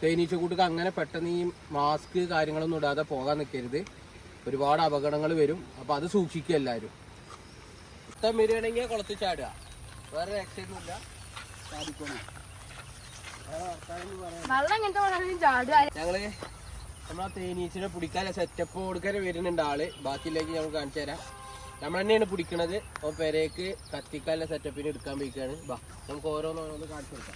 തേനീച്ചക്കൂട്ടക്ക് അങ്ങനെ പെട്ടെന്ന് ഈ മാസ്ക് കാര്യങ്ങളൊന്നും ഇടാതെ പോകാൻ നിൽക്കരുത്. ഒരുപാട് അപകടങ്ങൾ വരും. അപ്പോൾ അത് സൂക്ഷിക്കുക എല്ലാവരും. ഇഷ്ടം വരികയാണെങ്കിൽ കുളത്തിൽ ചാടുക, വേറെ രക്ഷയൊന്നുമില്ല. ഞങ്ങള് നമ്മളാ തേനീച്ചിനെ പിടിക്കാനുള്ള സെറ്റപ്പ് കൊടുക്കാൻ വരുന്നുണ്ട് ആള്. ബാക്കിയിലേക്ക് ഞങ്ങൾ കാണിച്ചു തരാം. നമ്മൾ തന്നെയാണ് പിടിക്കണത്. അപ്പോൾ പെരേക്ക് കത്തിക്കാനുള്ള സെറ്റപ്പിന് എടുക്കാൻ പോയിക്കാണ്. ബാ നമുക്ക് ഓരോന്നോരോന്ന് കാണിച്ചു കൊടുക്കാം.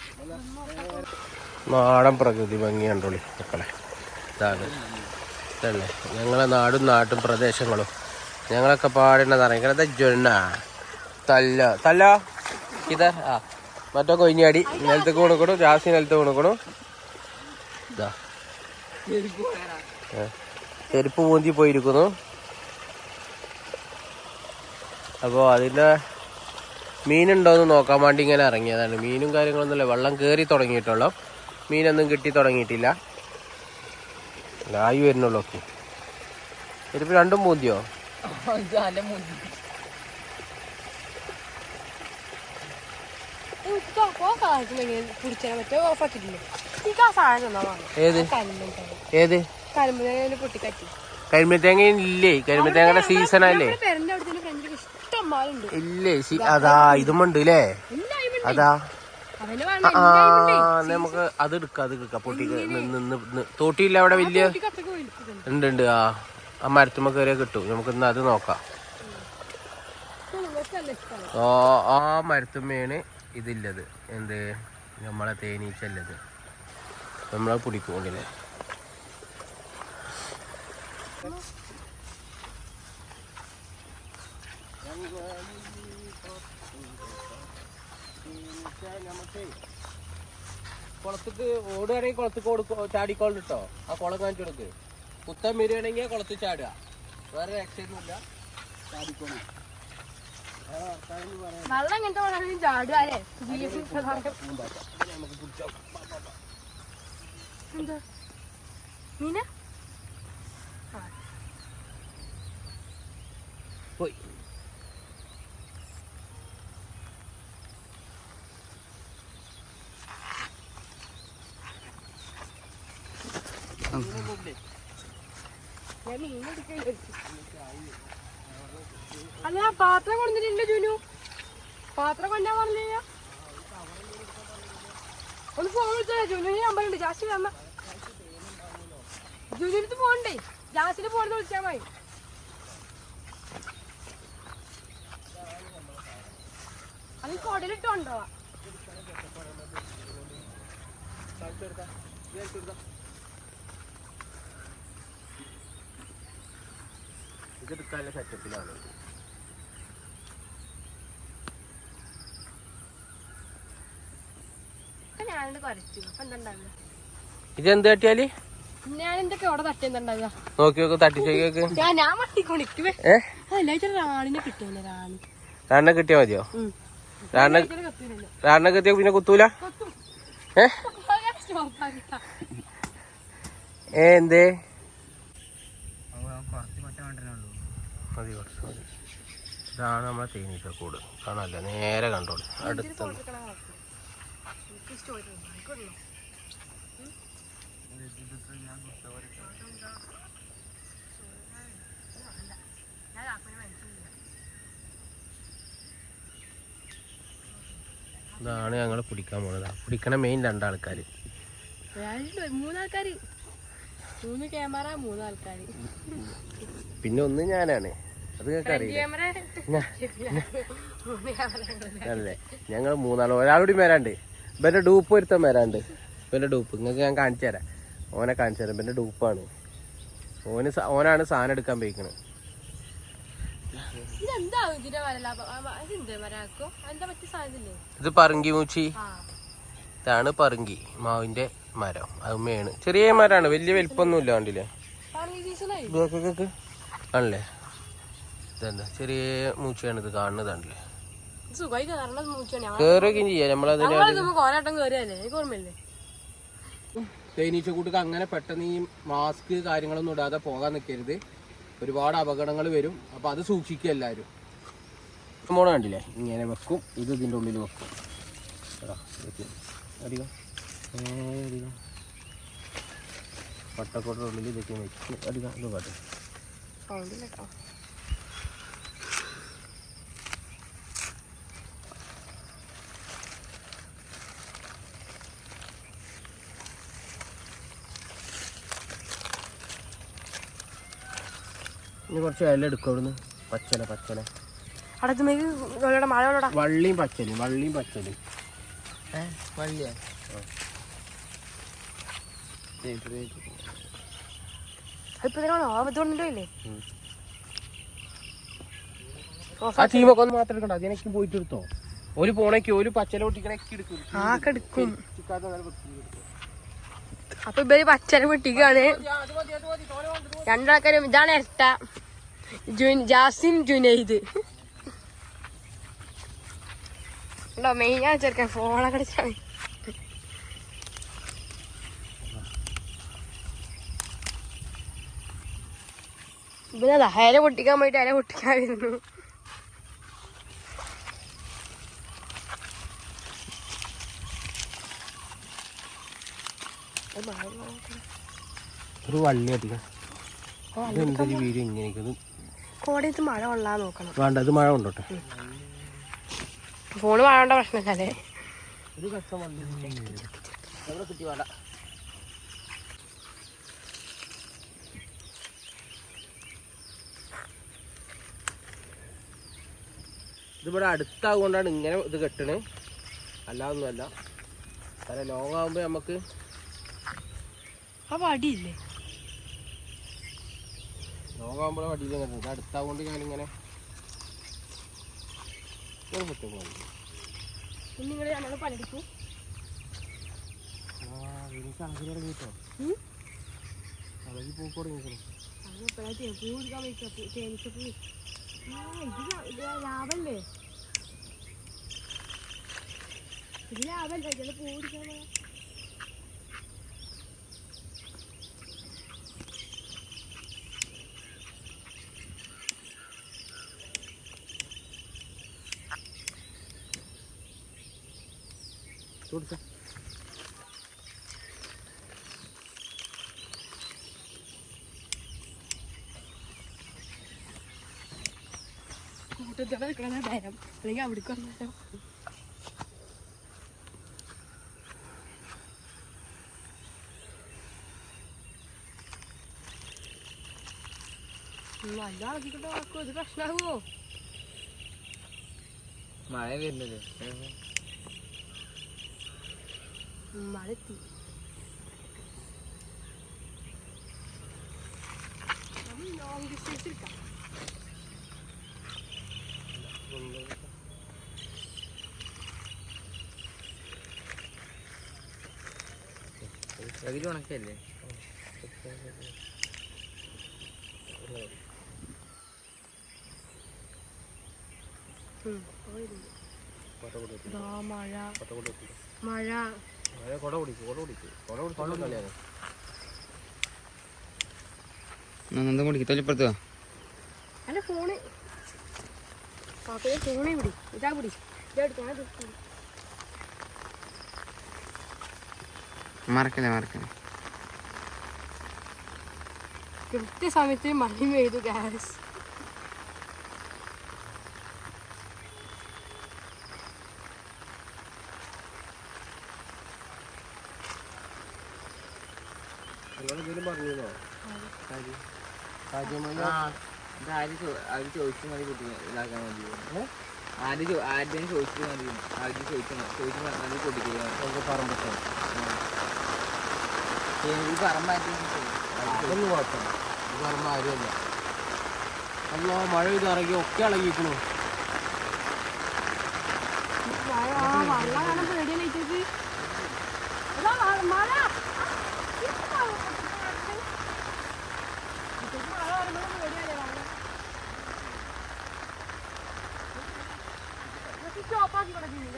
നാടൻ പ്രകൃതി ഭംഗി കണ്ടോളി മക്കളെ. ഇതാണ് ഇതല്ലേ ഞങ്ങളെ നാടും നാട്ടും പ്രദേശങ്ങളും. ഞങ്ങളൊക്കെ പാടുന്നത് അറിയിക്കണത് ജൊണ്ണ തല്ല തല്ല ഇതാ മറ്റോ കൊയിഞ്ഞാടി നിലത്ത് കൊണുക്കണു, ജാസ്തി നിലത്ത് കൊണുക്കണു. ഇതാ ചെരുപ്പ് പൂന്തി പോയിരിക്കുന്നു. അപ്പോൾ അതിൻ്റെ മീനുണ്ടോയെന്ന് നോക്കാൻ വേണ്ടി ഇങ്ങനെ ഇറങ്ങിയതാണ്. മീനും കാര്യങ്ങളൊന്നുമില്ല, വെള്ളം കയറി തുടങ്ങിയിട്ടുള്ളൂ. മീനൊന്നും കിട്ടി തുടങ്ങിയിട്ടില്ല. ആയി വരുന്നുള്ളൂ. ഓക്കെ ചെരുപ്പ് രണ്ടും പൂന്തിയോ? ഏത് ഏത് കരിമ്പത്തേങ്ങ ഇല്ലേ? കരിമ്പത്തേങ്ങയുടെ സീസണല്ലേ? ഇല്ലേ? അതാ ഇതുമുണ്ട് അല്ലേ? അതാ നമുക്ക് അത് എടുക്കാം, അത് എടുക്കാം. പൊട്ടി തോട്ടിയില്ല അവിടെ വലിയ ഉണ്ട് ഉണ്ട്. ആ മരത്തുമ്മ കയറിയാൽ കിട്ടും. നമുക്ക് ഇന്ന് അത് നോക്കാം. ആ മരത്തുമ്മയാണ് ഇതില്ലത്. എന്ത് നമ്മളെ തേനീച്ചല്ലത്. നമ്മളെ പിടിക്കുകൊണ്ടില്ലേ? നമുക്ക് കുളത്തേക്ക് ഓടുകയാണെങ്കിൽ കുളത്തേക്ക് കൊടുക്കും, ചാടിക്കോളും കേട്ടോ. ആ കുളം കാണിച്ചു കൊടുക്ക്. കുത്തം വരികയാണെങ്കിൽ കുളത്തിൽ ചാടുക, വേറെ രക്ഷയൊന്നുമില്ല. ചാടിക്കോളും. പോയി അല്ല പാത്രം കൊണ്ടിട്ടില്ല ജുനു. പാത്രം കൊണ്ടാ പറഞ്ഞ ഒന്ന് ഫോൺ വിളിച്ചാ ജുനുവിന് നമ്പറുണ്ട്. ജാസ്തി വന്ന ജുനുടുത്ത് പോണ്ടേ, ജാസ്തിന് പോണെന്ന് വിളിച്ചാ മതി. അത് കൊടലിട്ടുണ്ടോ? ഇതെടുക്കാനുള്ള സെറ്റപ്പിലാണ്. ഇതെന്ത് തട്ടിയാല് ഞാനെന്തൊക്കെ അവിടെ തട്ടിയെന്നുണ്ടാവുക നോക്കി നോക്ക്, തട്ടിച്ചോക്ക്. ഞാൻ മട്ടിക്കൊണ്ടിരിക്കുവേ. റാണിനെ കിട്ടിയ റാണിനെ കിട്ടിയാ മതിയോ? റാണിനെ കിട്ടിയ പിന്നെ കുത്തൂല. എന്തേ മതി കുറച്ച് മതി. ഇതാണ് നമ്മളെ തേനീച്ചക്കൂട്. കാണാല്ലേ? നേരെ കണ്ടോളൂ. അടുത്തുണ്ട്. ഇതാണ് ഞങ്ങൾ പിടിക്കാൻ പോണത്. പിടിക്കണ മെയിൻ രണ്ടാൾക്കാർ. മൂന്നാൾക്കാര്, 3 ക്യാമറ, 3 ആൾക്കാര്, പിന്നെ ഒന്ന് ഞാനാണ്. അത് അറിയില്ല അല്ലേ? ഞങ്ങൾ 3 ആൾ. ഒരാളൂടി വരാണ്ട്. ഇവന്റെ ഡൂപ്പ് ഒരുത്തം വരാണ്ട്. ഇവന്റെ ഡൂപ്പ് നിങ്ങൾക്ക് ഞാൻ കാണിച്ചു തരാം. ഓനെ കാണിച്ചു തരാം. ഇവന്റെ ഡൂപ്പാണ്. ഓനാണ് സാധനം എടുക്കാൻ പോയിക്കണത്. ഇത് പറങ്കി മൂച്ചി. ഇതാണ് പറങ്കി മാവിന്റെ മരം. അത് മേണ് ചെറിയ മരമാണ്, വലിയ വലിപ്പൊന്നുമില്ല. കണ്ടില്ലേ? ആണല്ലേ? ഇതെന്താ ചെറിയ മൂച്ചയാണ് ഇത് കാണുന്നത്. കണ്ടില്ലേ? കേറുകയും ചെയ്യാം നമ്മളതിന്. തേനീച്ചക്കൂട്ടക്ക് അങ്ങനെ പെട്ടെന്ന് ഈ മാസ്ക് കാര്യങ്ങളൊന്നും ഇടാതെ പോകാൻ നിൽക്കരുത്. ഒരുപാട് അപകടങ്ങൾ വരും. അപ്പോൾ അത് സൂക്ഷിക്കുക എല്ലാവരും. മോളെ കണ്ടില്ലേ? ഇങ്ങനെ വെക്കും. ഇത് ഇതിൻ്റെ ഉള്ളിൽ വെക്കും. അധികം വട്ടക്കോട്ടയുടെ ഉള്ളിൽ ഇതൊക്കെ വെച്ച് അധികം ഇത് പാട്ടെ സൗണ്ടില്ലട്ടോ. ഇനി കുറച്ച് ഇല എടുക്കും അവിടുന്ന്. പച്ചല അടുത്തുമേക്ക് മഴ വെള്ളടാ. വള്ളിയും പച്ചലും വള്ളിയാ ഇല്ലേ ആ ടീമൊക്കെ ഒന്ന് മാത്രം എടുക്കണ്ട. അതിനൊക്കെ പോയിട്ട് എടുത്തോ. ഒരു പോണേക്ക് ഒരു പച്ചല പൊട്ടിക്കണൊക്കെ എടുക്കും. എടുക്കും. അപ്പൊ ഇവര് പച്ചല പൊട്ടിക്കാണ്. രണ്ടാൾക്കാരും ഇതാണ് ഇരട്ട. ജാസിം ജുനൈദ് ഉണ്ടോ മെയിനാണ് ചെറുക്കൻ ഫോണൊക്കെ അടിച്ചാണ്. ഇവനതാ ഇല പൊട്ടിക്കാൻ പോയിട്ട് ഇല പൊട്ടിക്കാതിരുന്നു. ഒരു വള്ളി അധികം എന്തൊരു വീഡിയോ ഇങ്ങനെ കോടയത്ത് മഴ കൊള്ളാൻ നോക്കണം. വേണ്ട ഇത് മഴ കൊണ്ടോട്ടെ. ഫോണ് മഴ കൊണ്ട പ്രശ്നമല്ലേ. ഒരു കഷ്ടം എവിടെ കിട്ടി വേണ്ട. ഇതിവിടെ അടുത്താകൊണ്ടാണ് ഇങ്ങനെ ഇത് കെട്ടണ്. അല്ലാതൊന്നുമല്ല. കാരണം ലോങ് ആകുമ്പോൾ നമുക്ക് ആ വടിയില്ലേ ലോങ്ങാകുമ്പോഴേ വടിയിൽ കെട്ടുന്നത്. ഇത് അടുത്താകൊണ്ട് ഞാനിങ്ങനെ നിങ്ങള് നമ്മള് പണിയെടുക്കും. അളകി തുടങ്ങിട്ടോ. അളകി പൂക്ക് തുടങ്ങിക്കണം. ലാഭല്ലേ ഇത് ലാഭല്ലേ ചില പൂ പിടിക്കാൻ. കൊടുത്ത കൂട്ടത്തോടെ നിൽക്കണ നേരം അല്ലെങ്കിൽ അവിടേക്ക് വന്നാലോ. നല്ല അളക്കിട്ട് വാക്കോ. ഇത് പ്രശ്നമാകുമോ? മഴ വരുന്നത് മഴ എത്തി. ലോങ് ഡിസ്റ്റൻസ് എടുക്കാം. അതിൽ ഉണക്കല്ലേ? മഴ തൊലിപ്പുറത്തോ അല്ല ഫോണ് പാപ്പയെ ഫോണേ പിടി. ഇതാ പിടി. മറക്കല്ലേ കൃത്യസമയത്ത് മഴ പെയ്തു ഗ്യാസ്. പറഞ്ഞോ അത് ചോദിച്ചു മതി കുട്ടി ഇതാക്കാൻ മതി. ആദ്യം ചോദിച്ചിട്ട് മതി. ആദ്യം ചോദിച്ചു മതി പൊട്ടിക്കുക. പറമ്പോ ഈ പറമ്പാറ്റി അതൊന്നും കുഴപ്പമില്ല. ഇത് പറമ്പ് ആരുമല്ല. അല്ലോ മഴ ഇത് ഇറങ്ങി ഒക്കെ ഇളകിക്കണു. വെള്ളം കാണാൻ പേടിയല്ലേ മഴ. സ്റ്റോപ്പാക്കി കിടക്കുന്നു.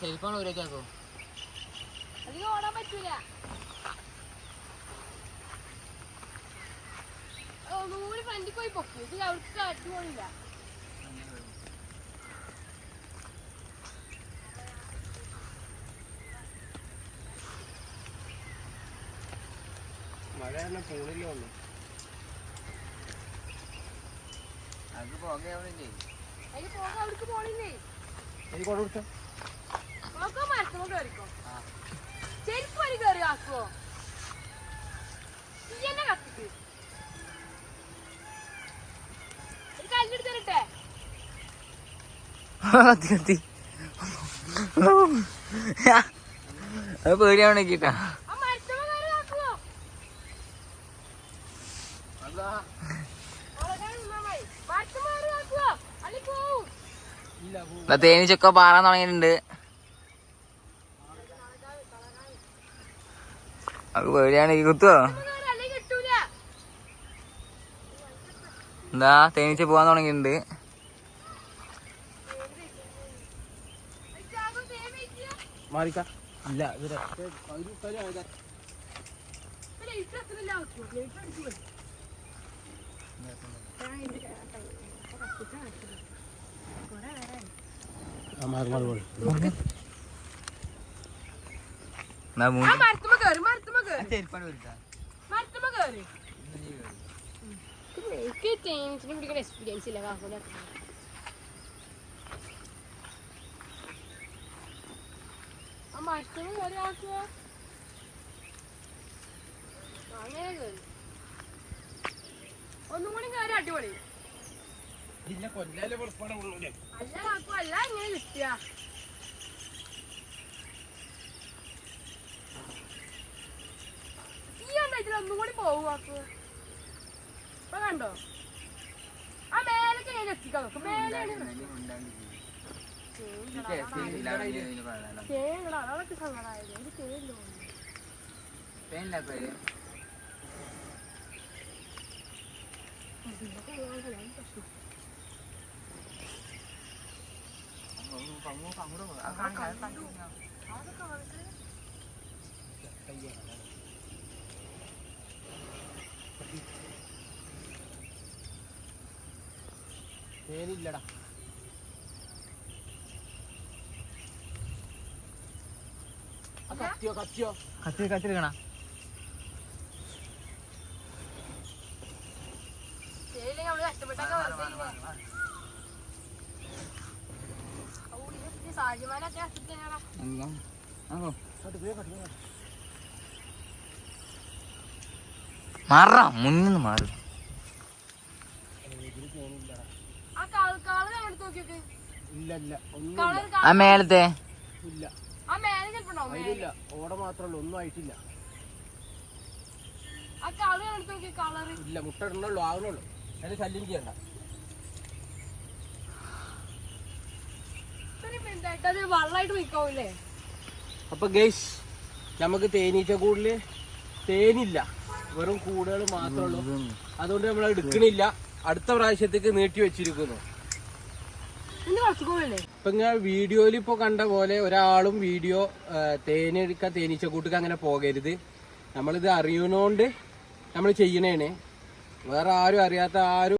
ചെരുപ്പാണ് ഊരേക്കാക്കോ. അതിന് ഓടാൻ പറ്റൂല. ഒന്നുകൂടി ഫ്രണ്ടിൽ പോയി പൊക്കി. ഇത് അവർക്ക് കാറ്റ് പോണില്ല. മഴ തന്നെ ഫോണിൽ വന്നു. അത് പോകയാവണില്ലേ? അതിന് പോകാൻ അവർക്ക് പോണില്ലേ? എനിക്ക് കൊണ്ട് കൊടുത്തോ. നോക്കോ മരത്തുമ്പോ കയറിക്കോ. ചെരുപ്പ് വരി കയറി ആക്കുവോ? ഈ എന്നെ കത്തിക്ക്. ഒരു കല്ലെടുത്ത് തരട്ടെ. കത്തി അത് പേടിയാവണേക്കിട്ടാ. ആ മരത്തുമ്പോ കയറി ആക്കുവോ? മരത്തുമ്പോ കയറി ആക്കുവോ? അല്ലെ പോവും. തേനീച്ചൊക്കെ പാറാൻ തുടങ്ങിയിട്ടുണ്ട്. അത് പേടിയാണെങ്കിൽ കുത്തുവോ? അല്ലെങ്കിൽ കിട്ടൂല. എന്താ തേനീച്ച പോവാൻ തുടങ്ങിയിട്ടുണ്ട്. മാറിക്ക. ഇല്ല പിടിക്കുന്ന എക്സ്പീരിയൻസ് ഇല്ല. കാക്കൂടെ ആ മരത്തുമ്പോ കയറി ആക്കുക. അങ്ങനെ കയറി ഒന്നും കൂടി കയറി അടിപൊളി. അല്ല കാക്കു അല്ല ഇങ്ങനെ കിട്ടിയ ഈ എന്താ ഒന്നും കൂടി പോകും കാക്കു. ഇപ്പൊ കണ്ടോ ആ മേലേക്ക് ഞാൻ എത്തിക്കാൻ നോക്കും. മേലെയാണ് അതൊക്കെ സങ്കടമായത്. എനിക്ക് തേയില്ലോ തേനില്ലടാ. കത്തിയോ കത്തിയോ കത്തിരിക്കണ മാറാ മുന്നിന്ന് മാറും. ആ മേലത്തെ ഇല്ല. ആ മേലെ ചിലപ്പോ അതിലില്ല. ഓട മാത്രമല്ല, ഒന്നും ആയിട്ടില്ല. ആ കളർ എടുത്ത് നോക്കി. കളർ ഇല്ല. മുട്ട ഇടണുള്ളൂ, ആവണുള്ളൂ. അതിന് ശല്യം ചെയ്യണ്ട. വെള്ളമായിട്ട് നിൽക്കാവൂലേ? അപ്പൊ ഗൈസ് നമുക്ക് തേനീച്ച കൂടില് തേനില്ല, വെറും കൂടുകൾ മാത്രമേ ഉള്ളൂ. അതുകൊണ്ട് നമ്മൾ എടുക്കണില്ല. അടുത്ത പ്രാവശ്യത്തേക്ക് നീട്ടി വെച്ചിരിക്കുന്നു. ഇപ്പൊ ഞാൻ വീഡിയോയിൽ ഇപ്പൊ കണ്ട പോലെ ഒരാളും വീഡിയോ തേനെടുക്കാൻ തേനീച്ചക്കൂട്ടിക്ക് അങ്ങനെ പോകരുത്. നമ്മളിത് അറിയണോണ്ട് നമ്മൾ ചെയ്യണേണ്. വേറെ ആരും അറിയാത്ത ആരും